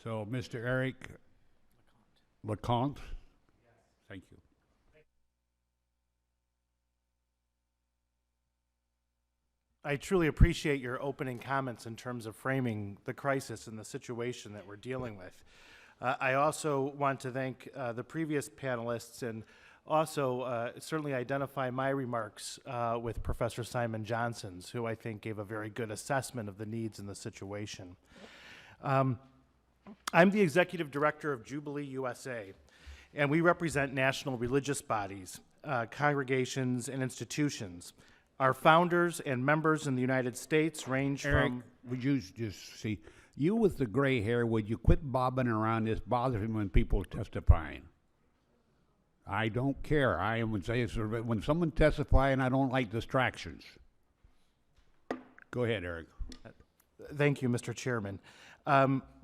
So, Mr. Eric LeCompte, thank you. I truly appreciate your opening comments in terms of framing the crisis and the situation that we're dealing with. I also want to thank the previous panelists and also certainly identify my remarks with Professor Simon Johnson's, who I think gave a very good assessment of the needs in the situation. I'm the executive director of Jubilee USA, and we represent national religious bodies, congregations, and institutions. Our founders and members in the United States range Eric, from... would you just see, you with the gray hair, would you quit bobbing around? This bothers me when people testifying. I don't care. I would say when someone testifying, I don't like distractions. Go ahead, Eric. Thank you, Mr. Chairman.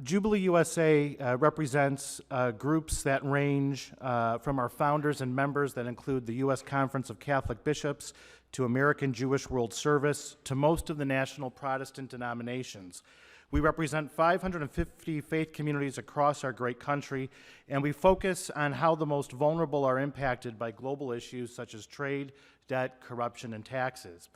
Jubilee USA represents groups that range from our founders and members that include the U.S. Conference of Catholic Bishops to American Jewish World Service to most of the national Protestant denominations. We represent 550 faith communities across our great country, and we focus on how the most vulnerable are impacted by global issues such as trade, debt, corruption, and taxes.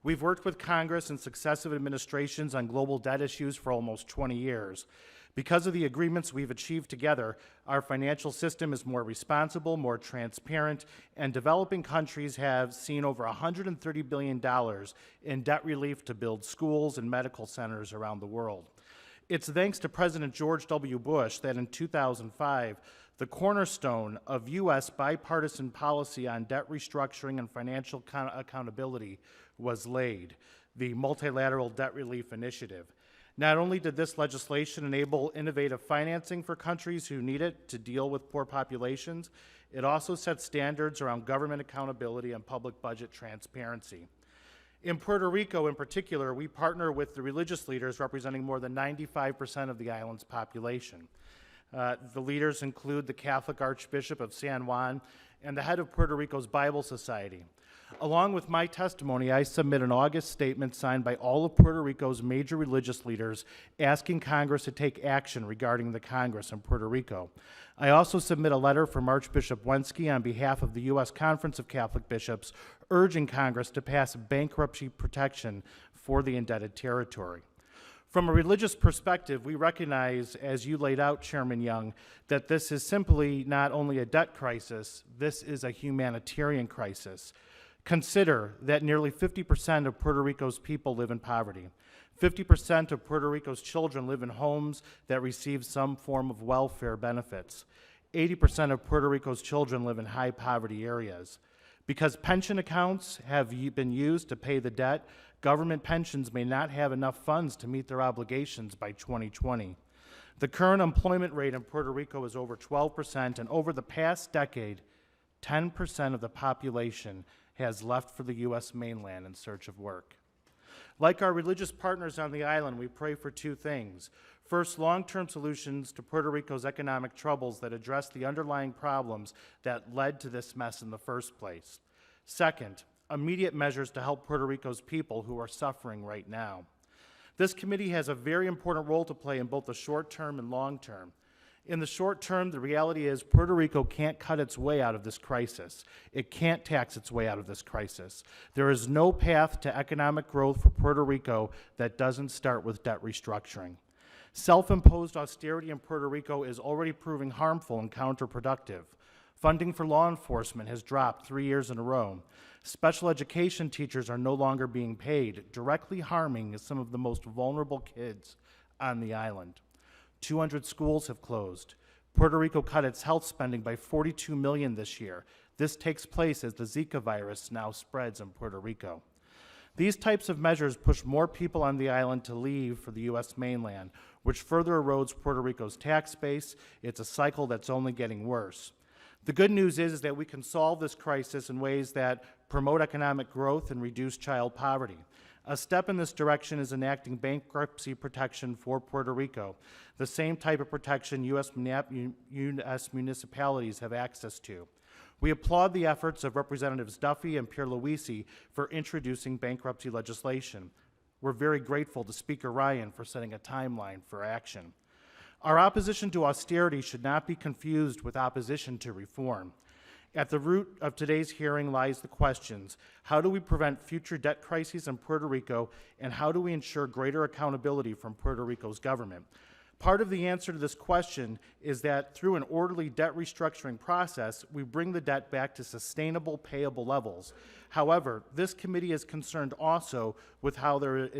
We've worked with Congress and successive administrations on global debt issues for almost 20 years. Because of the agreements we've achieved together, our financial system is more responsible, more transparent, and developing countries have seen over $130 billion in debt relief to build schools and medical centers around the world. It's thanks to President George W. Bush that in 2005, the cornerstone of U.S. bipartisan policy on debt restructuring and financial accountability was laid, the Multilateral Debt Relief Initiative. Not only did this legislation enable innovative financing for countries who need it to deal with poor populations, it also set standards around government accountability and public budget transparency. In Puerto Rico in particular, we partner with the religious leaders representing more than 95% of the island's population. The leaders include the Catholic Archbishop of San Juan and the head of Puerto Rico's Bible Society. Along with my testimony, I submit an August statement signed by all of Puerto Rico's major religious leaders asking Congress to take action regarding the Congress in Puerto Rico. I also submit a letter from Archbishop Wensky on behalf of the U.S. Conference of Catholic Bishops urging Congress to pass bankruptcy protection for the indebted territory. From a religious perspective, we recognize, as you laid out, Chairman Young, that this is simply not only a debt crisis, this is a humanitarian crisis. Consider that nearly 50% of Puerto Rico's people live in poverty. 50% of Puerto Rico's children live in homes that receive some form of welfare benefits. 80% of Puerto Rico's children live in high poverty areas. Because pension accounts have been used to pay the debt, government pensions may not have enough funds to meet their obligations by 2020. The current employment rate in Puerto Rico is over 12%, and over the past decade, 10% of the population has left for the U.S. mainland in search of work. Like our religious partners on the island, we pray for two things. First, long-term solutions to Puerto Rico's economic troubles that address the underlying problems that led to this mess in the first place. Second, immediate measures to help Puerto Rico's people who are suffering right now. This committee has a very important role to play in both the short term and long term. In the short term, the reality is Puerto Rico can't cut its way out of this crisis. It can't tax its way out of this crisis. There is no path to economic growth for Puerto Rico that doesn't start with debt restructuring. Self-imposed austerity in Puerto Rico is already proving harmful and counterproductive. Funding for law enforcement has dropped 3 years in a row. Special education teachers are no longer being paid, directly harming some of the most vulnerable kids on the island. 200 schools have closed. Puerto Rico cut its health spending by $42 million this year. This takes place as the Zika virus now spreads in Puerto Rico. These types of measures push more people on the island to leave for the U.S. mainland, which further erodes Puerto Rico's tax base. It's a cycle that's only getting worse. The good news is that we can solve this crisis in ways that promote economic growth and reduce child poverty. A step in this direction is enacting bankruptcy protection for Puerto Rico, the same type of protection U.S. municipalities have access to. We applaud the efforts of Representatives Duffy and Pierluisi for introducing bankruptcy legislation. We're very grateful to Speaker Ryan for setting a timeline for action. Our opposition to austerity should not be confused with opposition to reform. At the root of today's hearing lies the questions: how do we prevent future debt crises in Puerto Rico, and how do we ensure greater accountability from Puerto Rico's government? Part of the answer to this question is that through an orderly debt restructuring process, we bring the debt back to sustainable payable levels. However, this committee is concerned also with how there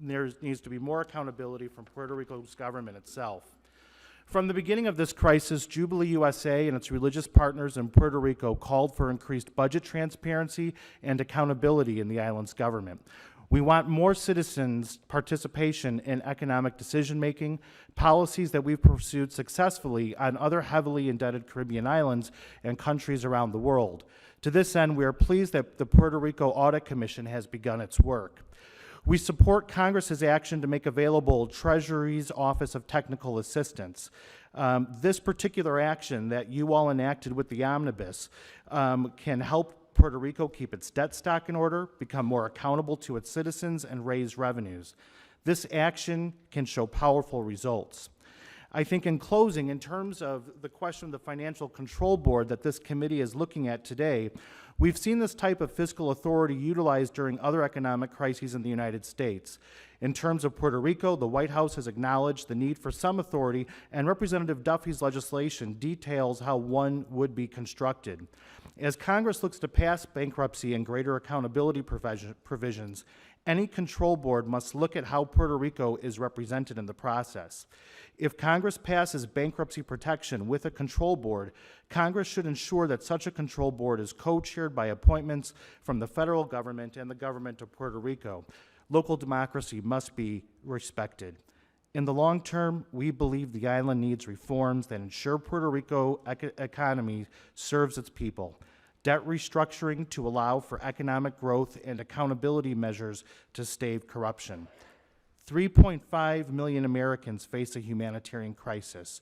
needs to be more accountability from Puerto Rico's government itself. From the beginning of this crisis, Jubilee USA and its religious partners in Puerto Rico called for increased budget transparency and accountability in the island's government. We want more citizens' participation in economic decision-making, policies that we've pursued successfully on other heavily indebted Caribbean islands and countries around the world. To this end, we are pleased that the Puerto Rico Audit Commission has begun its work. We support Congress's action to make available Treasury's Office of Technical Assistance. This particular action that you all enacted with the omnibus can help Puerto Rico keep its debt stock in order, become more accountable to its citizens, and raise revenues. This action can show powerful results. I think in closing, in terms of the question of the Financial Control Board that this committee is looking at today, we've seen this type of fiscal authority utilized during other economic crises in the United States. In terms of Puerto Rico, the White House has acknowledged the need for some authority, and Representative Duffy's legislation details how one would be constructed. As Congress looks to pass bankruptcy and greater accountability provisions, any control board must look at how Puerto Rico is represented in the process. If Congress passes bankruptcy protection with a control board, Congress should ensure that such a control board is co-chaired by appointments from the federal government and the government of Puerto Rico. Local democracy must be respected. In the long term, we believe the island needs reforms that ensure Puerto Rico economy serves its people. Debt restructuring to allow for economic growth and accountability measures to stave corruption. 3.5 million Americans face a humanitarian crisis.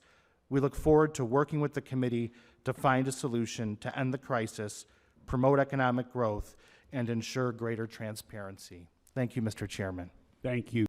We look forward to working with the committee to find a solution to end the crisis, promote economic growth, and ensure greater transparency. Thank you, Mr. Chairman. Thank you.